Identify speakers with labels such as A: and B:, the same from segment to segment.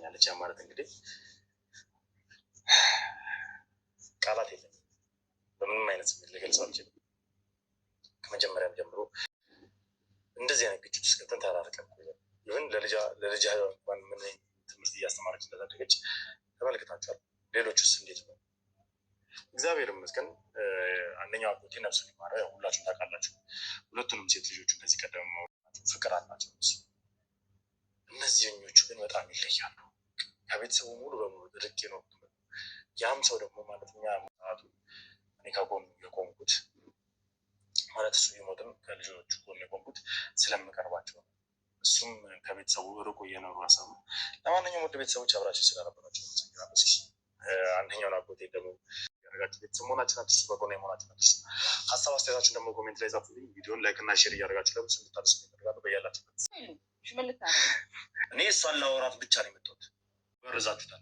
A: ትገኛለች። ያ ማለት እንግዲህ ቃላት የለም፣ በምንም አይነት ስሜት ልገልጸው አልችልም። ከመጀመሪያም ጀምሮ እንደዚህ አይነት ግጭት ውስጥ ገብተን ተራርቀን ይሁን ለልጅ እንኳን ምን ትምህርት እያስተማረች እንዳደገች ተመልክታችኋል። ሌሎቹስ እንዴት ነው? እግዚአብሔር ይመስገን። አንደኛው አጎቴ ነፍሱን ይማረ፣ ሁላችሁም ታውቃላችሁ። ሁለቱንም ሴት ልጆቹ ከዚህ ቀደም ፍቅር አላቸው። እነዚህኞቹ ግን በጣም ይለያሉ። ከቤተሰቡ ሙሉ በሙሉ ድርቅ ነው። ያም ሰው ደግሞ ማለት እኛ ሰዓቱ እኔ ከጎኑ የቆምኩት ማለት እሱ ቢሞትም ከልጆቹ ጎን የቆምኩት ስለምቀርባቸው ነው። እሱም ከቤተሰቡ ርቆ እየኖሩ ሀሳቡ። ለማንኛውም ወደ ቤተሰቦች አብራችሁ ስለነበራቸው አንደኛውን አጎቴ ደግሞ ያደረጋችሁ ቤተሰብ መሆናችን አትርሱ፣ በጎን የመሆናችን አትርሱ። ሀሳብ አስተያየታችን ደግሞ ኮሜንት ላይ ጻፉልኝ። ቪዲዮን ላይክ እና ሼር እያደረጋችሁ ለብስ እንድታደርሱ ይፈልጋሉ። በያላችሁበት እኔ እሷን ላወራት ብቻ ነው የመጣሁት። በርዛችሁታል።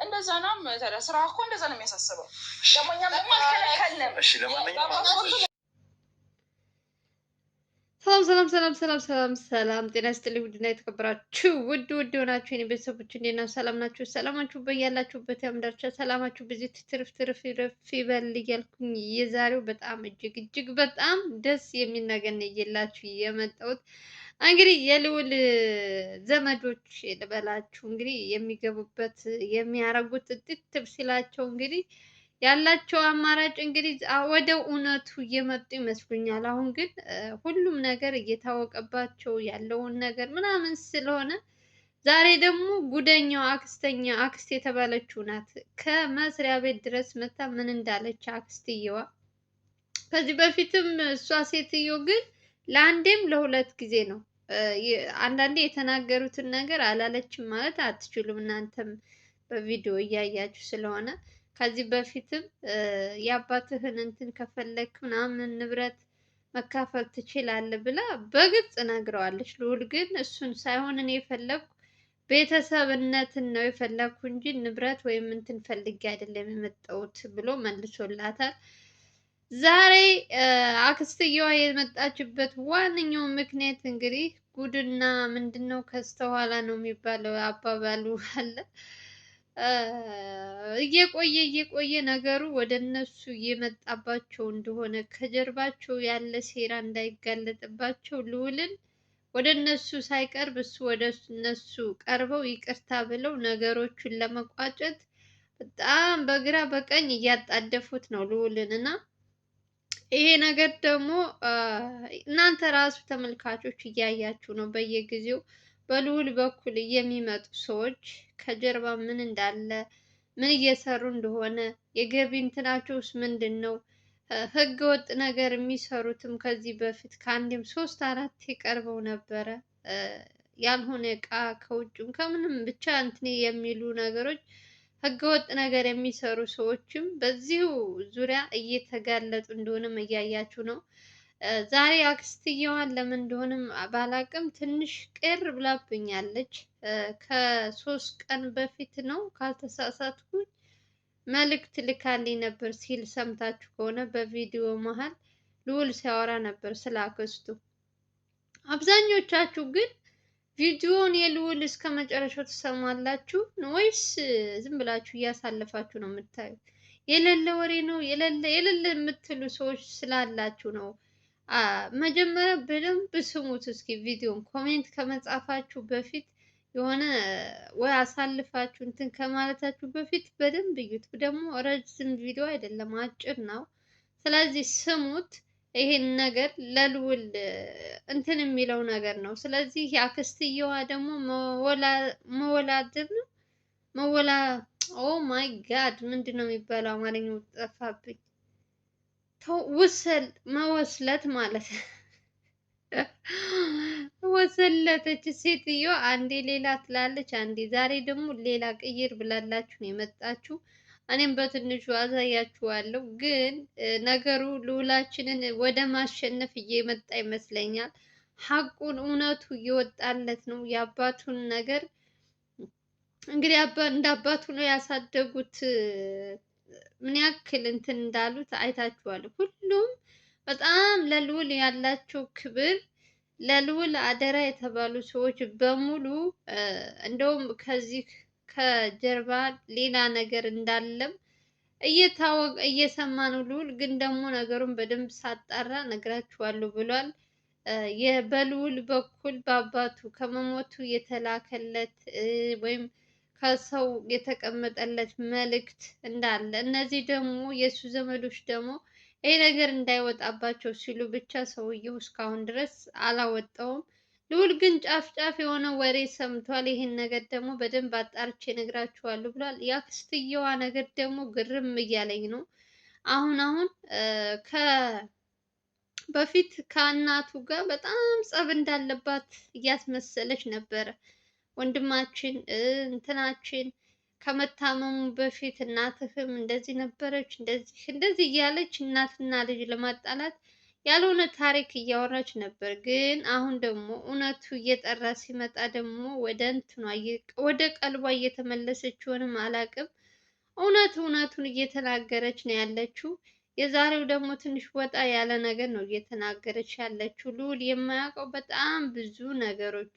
A: እንደዛ ነው ታዲያ። ስራ እኮ እንደዛ ነው የሚያሳስበው። ለማንኛውም አልከለከልንም። እሺ ለማንኛውም
B: ሰላም ጤና ይስጥልኝ። ውድና የተከበራችሁ ውድ ሆናችሁ የኔ ቤተሰቦች እንዴት ናችሁ? ሰላም ናችሁ? ሰላማችሁ በያላችሁበት ያምዳርቻ ሰላማችሁ ብዙ ትርፍ ይበል እያልኩኝ የዛሬው በጣም እጅግ በጣም ደስ የሚል ነገር ነው እየላችሁ የመጣሁት። እንግዲህ የልዑል ዘመዶች ልበላችሁ እንግዲህ የሚገቡበት የሚያረጉት ጥጥብ ሲላቸው እንግዲህ ያላቸው አማራጭ እንግዲህ ወደ እውነቱ እየመጡ ይመስሉኛል። አሁን ግን ሁሉም ነገር እየታወቀባቸው ያለውን ነገር ምናምን ስለሆነ ዛሬ ደግሞ ጉደኛው አክስት የተባለችው ናት ከመስሪያ ቤት ድረስ መታ ምን እንዳለች አክስትየዋ። ከዚህ በፊትም እሷ ሴትዮ ግን ለአንዴም ለሁለት ጊዜ ነው። አንዳንዴ የተናገሩትን ነገር አላለችም ማለት አትችሉም። እናንተም በቪዲዮ እያያችሁ ስለሆነ ከዚህ በፊትም የአባትህን እንትን ከፈለክ ምናምን ንብረት መካፈል ትችላለህ ብላ በግልጽ ነግረዋለች። ልዑል ግን እሱን ሳይሆን እኔ የፈለኩ ቤተሰብነትን ነው የፈለኩ እንጂ ንብረት ወይም እንትን ፈልጌ አይደለም የመጣሁት ብሎ መልሶላታል። ዛሬ አክስትየዋ የመጣችበት ዋነኛው ምክንያት እንግዲህ ጉድና ምንድነው ከስተኋላ ነው የሚባለው አባባሉ አለ። እየቆየ ነገሩ ወደ እነሱ እየመጣባቸው እንደሆነ ከጀርባቸው ያለ ሴራ እንዳይጋለጥባቸው ልዑልን ወደ እነሱ ሳይቀርብ እሱ ወደ እነሱ ቀርበው ይቅርታ ብለው ነገሮቹን ለመቋጨት በጣም በግራ በቀኝ እያጣደፉት ነው ልዑልን እና ይሄ ነገር ደግሞ እናንተ ራሱ ተመልካቾች እያያችሁ ነው። በየጊዜው በልዑል በኩል የሚመጡ ሰዎች ከጀርባ ምን እንዳለ ምን እየሰሩ እንደሆነ የገቢ እንትናቸውስ ምንድን ነው? ህገ ወጥ ነገር የሚሰሩትም ከዚህ በፊት ከአንዴም 3-4 ቀርበው ነበረ። ያልሆነ እቃ ከውጭም ከምንም ብቻ እንትን የሚሉ ነገሮች ህገወጥ ነገር የሚሰሩ ሰዎችም በዚሁ ዙሪያ እየተጋለጡ እንደሆነም እያያችሁ ነው። ዛሬ አክስትየዋን ለምን እንደሆነም ባላቅም ትንሽ ቅር ብላብኛለች። ከ3 ቀን በፊት ነው ካልተሳሳትኩኝ መልእክት ልካልኝ ነበር ሲል ሰምታችሁ ከሆነ በቪዲዮ መሀል ልዑል ሲያወራ ነበር ስለ አክስቱ። አብዛኞቻችሁ ግን ቪዲዮውን የልዑል እስከ መጨረሻው ትሰማላችሁ ወይስ ዝም ብላችሁ እያሳለፋችሁ ነው የምታዩት? የሌለ ወሬ ነው የሌለ የምትሉ ሰዎች ስላላችሁ ነው። መጀመሪያ በደንብ ስሙት እስኪ ቪዲዮን። ኮሜንት ከመጻፋችሁ በፊት የሆነ ወይ አሳልፋችሁ እንትን ከማለታችሁ በፊት በደንብ እዩት። ደግሞ ረጅም ቪዲዮ አይደለም አጭር ነው። ስለዚህ ስሙት። ይሄን ነገር ለልዑል እንትን የሚለው ነገር ነው። ስለዚህ የአክስትየዋ ደግሞ መወላደር ነው ኦ ማይ ጋድ ምንድን ነው የሚባለው? አማርኛው ጠፋብኝ። መወስለት ማለት ወሰለተች ሴትዮ። አንዴ ሌላ ትላለች፣ አንዴ ዛሬ ደግሞ ሌላ ቅይር ብላላችሁ ነው የመጣችሁ። እኔም በትንሹ አሳያችኋለሁ። ግን ነገሩ ልዑላችንን ወደ ማሸነፍ እየመጣ ይመስለኛል። ሀቁን እውነቱ እየወጣለት ነው። የአባቱን ነገር እንግዲህ እንደ አባቱ ነው ያሳደጉት። ምን ያክል እንትን እንዳሉት አይታችኋል። ሁሉም በጣም ለልዑል ያላቸው ክብር ለልዑል አደራ የተባሉ ሰዎች በሙሉ እንደውም ከዚህ ከጀርባ ሌላ ነገር እንዳለም እየታወቀ እየሰማ ነው። ልዑል ግን ደግሞ ነገሩን በደንብ ሳጣራ ነግራችኋለሁ ብሏል። በልዑል በኩል በአባቱ ከመሞቱ የተላከለት ወይም ከሰው የተቀመጠለት መልእክት እንዳለ እነዚህ ደግሞ የእሱ ዘመዶች ደግሞ ይሄ ነገር እንዳይወጣባቸው ሲሉ ብቻ ሰውየው እስካሁን ድረስ አላወጣውም። ልዑል ግን ጫፍ ጫፍ የሆነ ወሬ ሰምቷል። ይህን ነገር ደግሞ በደንብ አጣርቼ እነግራችኋለሁ ብሏል። የአክስትየዋ ነገር ደግሞ ግርም እያለኝ ነው። አሁን በፊት ከእናቱ ጋር በጣም ጸብ እንዳለባት እያስመሰለች ነበረ። ወንድማችን እንትናችን ከመታመሙ በፊት እናትህም እንደዚህ ነበረች እንደዚህ እያለች እናትና ልጅ ለማጣላት ያልሆነ ታሪክ እያወራች ነበር። ግን አሁን ደግሞ እውነቱ እየጠራ ሲመጣ ደግሞ ወደ ቀልቧ እየተመለሰች ሆንም አላቅም። እውነቱን እየተናገረች ነው ያለችው። የዛሬው ደግሞ ትንሽ ወጣ ያለ ነገር ነው እየተናገረች ያለችው። ልዑል የማያውቀው በጣም ብዙ ነገሮች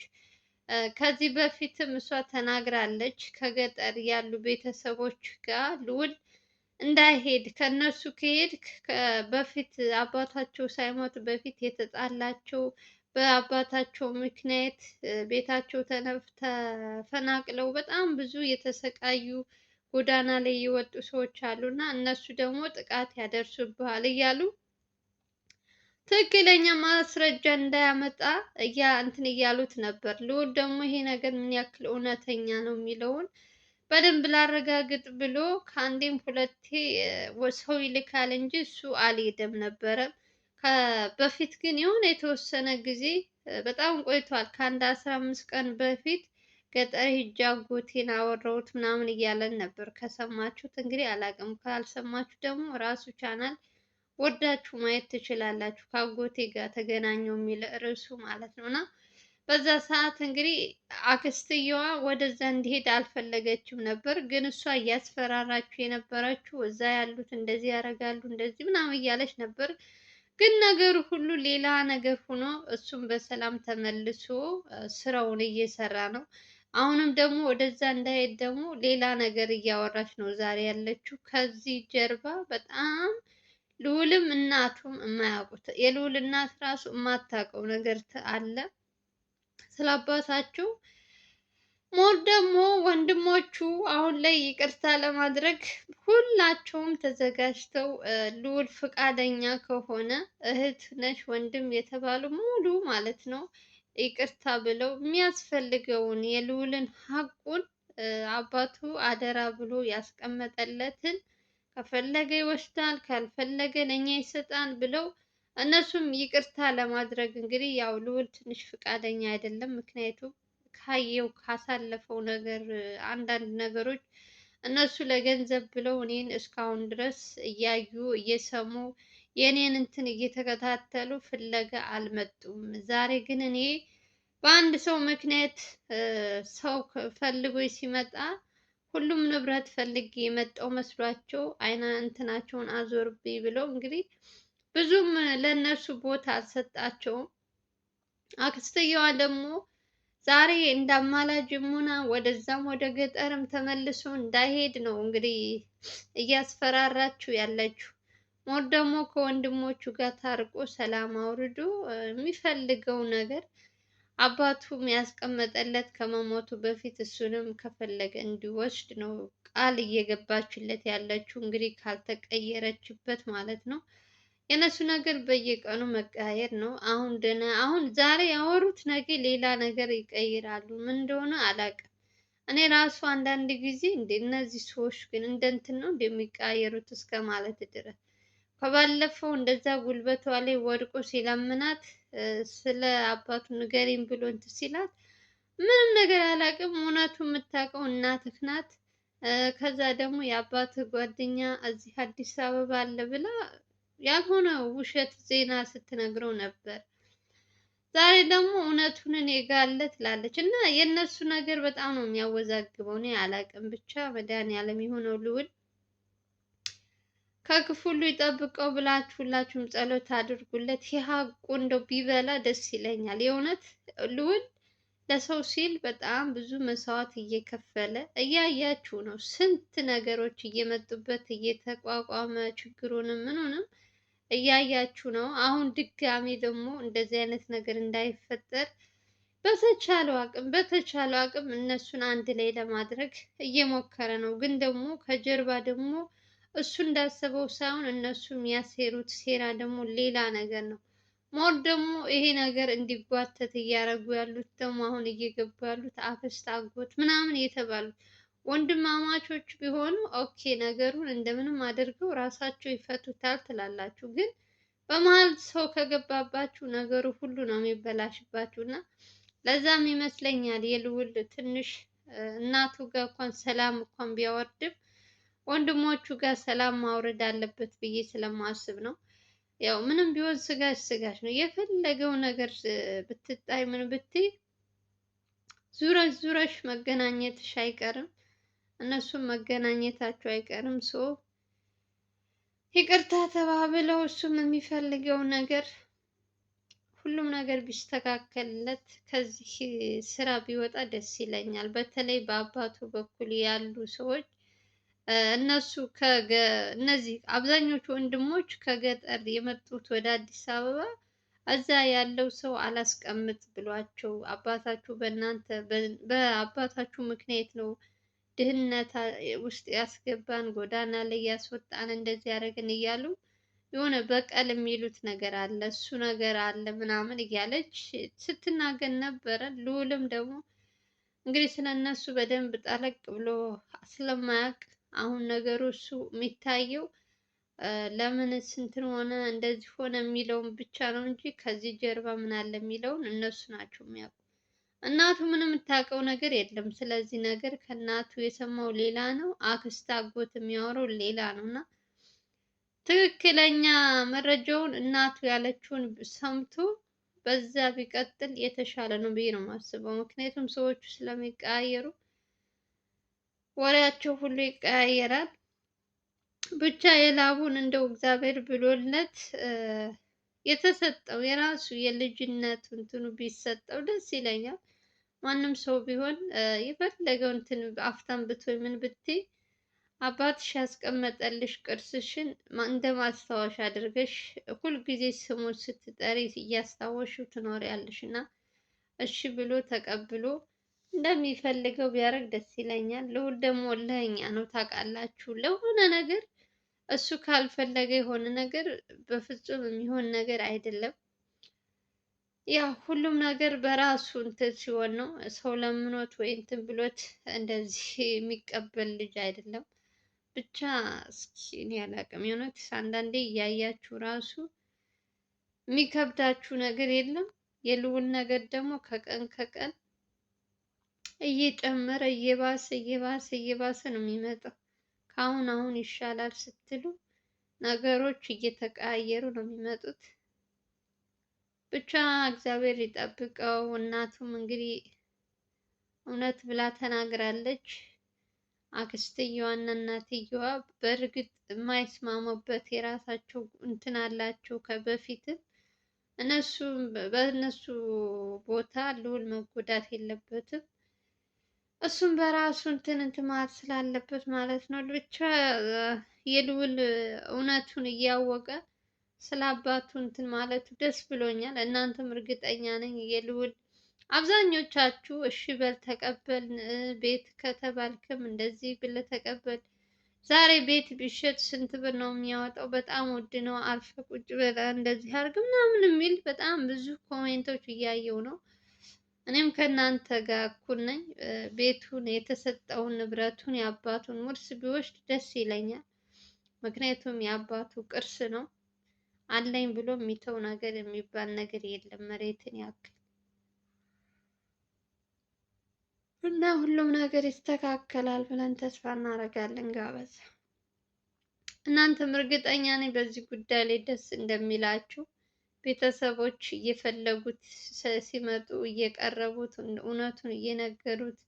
B: ከዚህ በፊትም እሷ ተናግራለች። ከገጠር ያሉ ቤተሰቦች ጋር ልዑል እንዳይሄድ ከነሱ ከሄድክ በፊት አባታቸው ሳይሞት በፊት የተጣላቸው በአባታቸው ምክንያት ቤታቸው ተፈናቅለው በጣም ብዙ የተሰቃዩ ጎዳና ላይ የወጡ ሰዎች አሉና እነሱ ደግሞ ጥቃት ያደርሱብሃል እያሉ ትክክለኛ ማስረጃ እንዳያመጣ እንትን እያሉት ነበር። ልዑል ደግሞ ይሄ ነገር ምን ያክል እውነተኛ ነው የሚለውን በደንብ ላረጋግጥ ብሎ ከአንዴም ሁለቴ ሰው ይልካል እንጂ እሱ አልሄደም ነበረ። በፊት ግን የሆነ የተወሰነ ጊዜ በጣም ቆይቷል። ከአንድ 15 ቀን በፊት ገጠር ሂጄ አጎቴን አወራሁት ምናምን እያለን ነበር። ከሰማችሁት እንግዲህ አላውቅም፣ ካልሰማችሁ ደግሞ ራሱ ቻናል ወዳችሁ ማየት ትችላላችሁ። ከአጎቴ ጋር ተገናኘው የሚል ርዕሱ ማለት ነው። እና በዛ ሰዓት እንግዲህ አክስትየዋ ወደዛ እንዲሄድ አልፈለገችም ነበር። ግን እሷ እያስፈራራችሁ የነበረችው እዛ ያሉት እንደዚህ ያደርጋሉ እንደዚህ ምናምን እያለች ነበር። ግን ነገሩ ሁሉ ሌላ ነገር ሆኖ እሱም በሰላም ተመልሶ ስራውን እየሰራ ነው። አሁንም ደግሞ ወደዛ እንዳይሄድ ደግሞ ሌላ ነገር እያወራች ነው ዛሬ ያለችው። ከዚህ ጀርባ በጣም ልዑልም እናቱም የማያውቁት የልዑል እናት ራሱ የማታውቀው ነገር አለ ስለ አባታቸው። ሞር ደግሞ ወንድሞቹ አሁን ላይ ይቅርታ ለማድረግ ሁላቸውም ተዘጋጅተው ልዑል ፈቃደኛ ከሆነ እህት ነሽ ወንድም የተባሉ ሙሉ ማለት ነው ይቅርታ ብለው የሚያስፈልገውን የልዑልን ሀቁን አባቱ አደራ ብሎ ያስቀመጠለትን ከፈለገ ይወስዳል፣ ካልፈለገ ለእኛ ይሰጣል ብለው እነሱም ይቅርታ ለማድረግ እንግዲህ ያው ልዑል ትንሽ ፈቃደኛ አይደለም። ምክንያቱም ካየው ካሳለፈው ነገር አንዳንድ ነገሮች እነሱ ለገንዘብ ብለው እኔን እስካሁን ድረስ እያዩ እየሰሙ የኔን እንትን እየተከታተሉ ፍለጋ አልመጡም። ዛሬ ግን እኔ በአንድ ሰው ምክንያት ሰው ፈልጎ ሲመጣ ሁሉም ንብረት ፈልጌ የመጣው መስሏቸው አይና እንትናቸውን አዞርብኝ ብለው እንግዲህ ብዙም ለነሱ ቦታ አልሰጣቸውም። አክስትየዋ ደግሞ ዛሬ እንዳማላጅም ሆና ወደዛም ወደ ገጠርም ተመልሶ እንዳይሄድ ነው እንግዲህ እያስፈራራችሁ ያለችው። ሞር ደግሞ ከወንድሞቹ ጋር ታርቆ ሰላም አውርዶ የሚፈልገው ነገር አባቱም ያስቀመጠለት ከመሞቱ በፊት እሱንም ከፈለገ እንዲወስድ ነው ቃል እየገባችለት ያለችው። እንግዲህ ካልተቀየረችበት ማለት ነው። የነሱ ነገር በየቀኑ መቀያየር ነው። አሁን ዛሬ ያወሩት ነገ ሌላ ነገር ይቀይራሉ። ምን እንደሆነ አላውቅም። እኔ ራሱ አንዳንድ ጊዜ እነዚህ ሰዎች ግን እንደ እንትን ነው እንደሚቀያየሩት እስከ ማለት ድረስ ከባለፈው እንደዛ ጉልበቷ ላይ ወድቆ ሲለምናት ስለ አባቱ ንገሪኝ ብሎ እንትን ሲላት ምንም ነገር አላውቅም፣ እውነቱ የምታውቀው እናትህ ናት። ከዛ ደግሞ የአባትህ ጓደኛ እዚህ አዲስ አበባ አለ ብላ ያልሆነ ውሸት ዜና ስትነግረው ነበር። ዛሬ ደግሞ እውነቱን እኔ ጋር አለ ትላለች። እና የእነሱ ነገር በጣም ነው የሚያወዛግበው። እኔ አላውቅም፣ ብቻ መድኃኒዓለም የሆነው ልዑል ከክፉ ሁሉ ይጠብቀው ብላችሁ ሁላችሁም ጸሎት አድርጉለት። የሀቁ እንደው ቢበላ ደስ ይለኛል። የእውነት ልዑል ለሰው ሲል በጣም ብዙ መስዋዕት እየከፈለ እያያችሁ ነው። ስንት ነገሮች እየመጡበት እየተቋቋመ ችግሩንም ምኑንም እያያችሁ ነው። አሁን ድጋሚ ደግሞ እንደዚህ አይነት ነገር እንዳይፈጠር በተቻለው አቅም እነሱን አንድ ላይ ለማድረግ እየሞከረ ነው። ግን ደግሞ ከጀርባ ደግሞ እሱ እንዳሰበው ሳይሆን እነሱ የሚያሴሩት ሴራ ደግሞ ሌላ ነገር ነው። ሞር ደግሞ ይሄ ነገር እንዲጓተት እያደረጉ ያሉት ደግሞ አሁን እየገቡ ያሉት አክስት፣ አጎት ምናምን እየተባሉት ወንድማማቾች ቢሆኑ ኦኬ ነገሩን እንደምንም አድርገው ራሳቸው ይፈቱታል ትላላችሁ። ግን በመሀል ሰው ከገባባችሁ ነገሩ ሁሉ ነው የሚበላሽባችሁ እና ለዛም ይመስለኛል የልዑል ትንሽ እናቱ ጋር እንኳን ሰላም እንኳን ቢያወርድም ወንድሞቹ ጋር ሰላም ማውረድ አለበት ብዬ ስለማስብ ነው። ያው ምንም ቢሆን ስጋሽ ስጋሽ ነው። የፈለገው ነገር ብትጣይ ምን ብትይ ዙረሽ ዙረሽ መገናኘትሽ አይቀርም፣ እነሱም መገናኘታቸው አይቀርም። ይቅርታ ተባብለው እሱም የሚፈልገው ነገር ሁሉም ነገር ቢስተካከልለት ከዚህ ስራ ቢወጣ ደስ ይለኛል። በተለይ በአባቱ በኩል ያሉ ሰዎች እነሱ እነዚህ አብዛኞቹ ወንድሞች ከገጠር የመጡት ወደ አዲስ አበባ እዛ ያለው ሰው አላስቀምጥ ብሏቸው አባታችሁ በአባታችሁ ምክንያት ነው ድህነት ውስጥ ያስገባን፣ ጎዳና ላይ ያስወጣን፣ እንደዚህ ያደረግን እያሉ የሆነ በቀል የሚሉት ነገር አለ፣ እሱ ነገር አለ ምናምን እያለች ስትናገር ነበረ። ልዑልም ደግሞ እንግዲህ ስለ እነሱ በደንብ ጠለቅ ብሎ ስለማያውቅ አሁን ነገሩ እሱ የሚታየው ለምን ስንትን ሆነ እንደዚህ ሆነ የሚለውን ብቻ ነው እንጂ ከዚህ ጀርባ ምን አለ የሚለውን እነሱ ናቸው የሚያውቁ። እናቱ ምንም የምታውቀው ነገር የለም። ስለዚህ ነገር ከእናቱ የሰማው ሌላ ነው፣ አክስት አጎት የሚያወራው ሌላ ነው እና ትክክለኛ መረጃውን እናቱ ያለችውን ሰምቶ በዛ ቢቀጥል የተሻለ ነው ብዬ ነው የማስበው። ምክንያቱም ሰዎቹ ስለሚቀያየሩ ወሬያቸው ሁሉ ይቀያየራል። ብቻ የላቡን እንደው እግዚአብሔር ብሎለት የተሰጠው የራሱ የልጅነት እንትኑ ቢሰጠው ደስ ይለኛል። ማንም ሰው ቢሆን የፈለገው እንትን አፍታም ብትሆይ ምን ብትይ አባትሽ ያስቀመጠልሽ ቅርስሽን እንደ ማስታወሻ አድርገሽ ሁልጊዜ ስሙን ስትጠሪ እያስታወሽው ትኖሪያለሽ እና እሺ ብሎ ተቀብሎ እንደሚፈልገው ቢያደርግ ደስ ይለኛል። ልዑል ደግሞ እልኸኛ ነው ታውቃላችሁ። ለሆነ ነገር እሱ ካልፈለገ የሆነ ነገር በፍጹም የሚሆን ነገር አይደለም። ያው ሁሉም ነገር በራሱ እንትን ሲሆን ነው። ሰው ለምኖት ወይ እንትን ብሎት እንደዚህ የሚቀበል ልጅ አይደለም። ብቻ እስኪ እኔ አላውቅም። የሆነት አንዳንዴ እያያችሁ ራሱ የሚከብዳችሁ ነገር የለም። የልዑል ነገር ደግሞ ከቀን ከቀን እየጨመረ እየባሰ ነው የሚመጣው። ከአሁን አሁን ይሻላል ስትሉ ነገሮች እየተቀያየሩ ነው የሚመጡት። ብቻ እግዚአብሔር ይጠብቀው። እናቱም እንግዲህ እውነት ብላ ተናግራለች። አክስትየዋና እናትየዋ በእርግጥ የማይስማሙበት የራሳቸው እንትን አላቸው። ከበፊትም በእነሱ ቦታ ልዑል መጎዳት የለበትም። እሱም በራሱ እንትን ማለት ስላለበት ማለት ነው። ብቻ የልዑል እውነቱን እያወቀ ስለ አባቱ እንትን ማለቱ ደስ ብሎኛል። እናንተም እርግጠኛ ነኝ የልዑል አብዛኞቻችሁ እሺ በል ተቀበል፣ ቤት ከተባልክም እንደዚህ ብለህ ተቀበል። ዛሬ ቤት ቢሸጥ ስንት ብር ነው የሚያወጣው? በጣም ውድ ነው። አርፈ ቁጭ በላ እንደዚህ አድርግ ምናምን የሚል በጣም ብዙ ኮሜንቶች እያየው ነው። እኔም ከእናንተ ጋር እኩል ነኝ። ቤቱን የተሰጠውን ንብረቱን የአባቱን ውርስ ቢወስድ ደስ ይለኛል። ምክንያቱም የአባቱ ቅርስ ነው። አለኝ ብሎ የሚተው ነገር የሚባል ነገር የለም መሬትን ያክል እና ሁሉም ነገር ይስተካከላል ብለን ተስፋ እናደርጋለን። ጋበዝ እናንተም እርግጠኛ ነኝ በዚህ ጉዳይ ላይ ደስ እንደሚላችሁ። ቤተሰቦች እየፈለጉት ሲመጡ እየቀረቡት እውነቱን እየነገሩት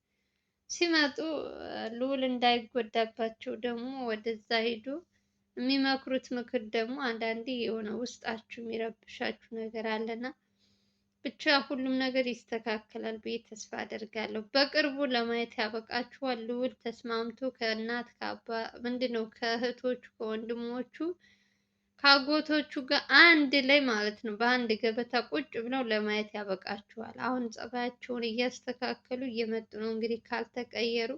B: ሲመጡ ልዑል እንዳይጎዳባቸው ደግሞ ወደዛ ሄዱ የሚመክሩት ምክር ደግሞ አንዳንዴ የሆነ ውስጣችሁ የሚረብሻችሁ ነገር አለና ብቻ ሁሉም ነገር ይስተካከላል ብዬ ተስፋ አደርጋለሁ። በቅርቡ ለማየት ያበቃችኋል። ልዑል ተስማምቶ ከእናት ከአባ ምንድን ነው ከእህቶቹ ከወንድሞቹ ከአጎቶቹ ጋር አንድ ላይ ማለት ነው በአንድ ገበታ ቁጭ ብለው ለማየት ያበቃችኋል። አሁን ጸባያቸውን እያስተካከሉ እየመጡ ነው። እንግዲህ ካልተቀየሩ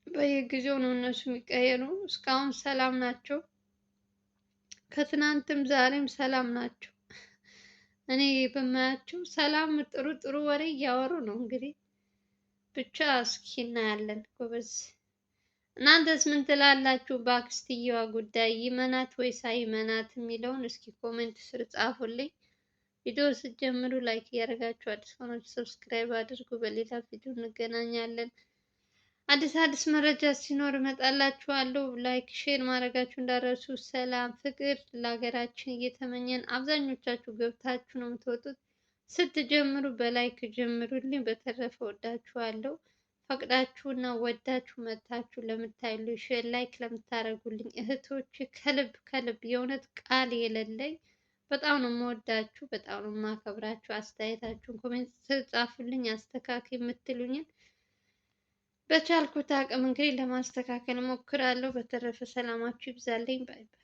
B: በየጊዜው ነው እነሱ የሚቀየሩ። እስካሁን ሰላም ናቸው። ከትናንትም ዛሬም ሰላም ናቸው። እኔ በማያቸው ሰላም ጥሩ ጥሩ ወሬ እያወሩ ነው። እንግዲህ ብቻ እስኪ እናያለን ጎበዝ። እናንተስ ምን ትላላችሁ? በአክስትየዋ ጉዳይ ይመናት ወይስ አይመናት የሚለውን እስኪ ኮሜንት ስር ጻፉልኝ። ቪዲዮ ስትጀምሩ ላይክ እያደረጋችሁ አዲስ ሆናችሁ ሰብስክራይብ አድርጉ። በሌላ ቪዲዮ እንገናኛለን። አዲስ መረጃ ሲኖር እመጣላችኋለሁ። ላይክ ሼር ማድረጋችሁ እንዳረሱ። ሰላም ፍቅር ለሀገራችን እየተመኘን አብዛኞቻችሁ ገብታችሁ ነው የምትወጡት። ስትጀምሩ በላይክ ጀምሩልኝ። በተረፈ ወዳችኋለሁ። ፈቅዳችሁና ወዳችሁ መታችሁ ለምታዩልኝ ሼር ላይክ ለምታደርጉልኝ እህቶች ከልብ ከልብ የእውነት ቃል የሌለኝ በጣም ነው የምወዳችሁ፣ በጣም ነው የማከብራችሁ። አስተያየታችሁን ኮሜንት ጻፉልኝ። አስተካክል የምትሉኝን በቻልኩት አቅም እንግዲህ ለማስተካከል እሞክራለሁ። በተረፈ ሰላማችሁ ይብዛልኝ። ባይ ባይ።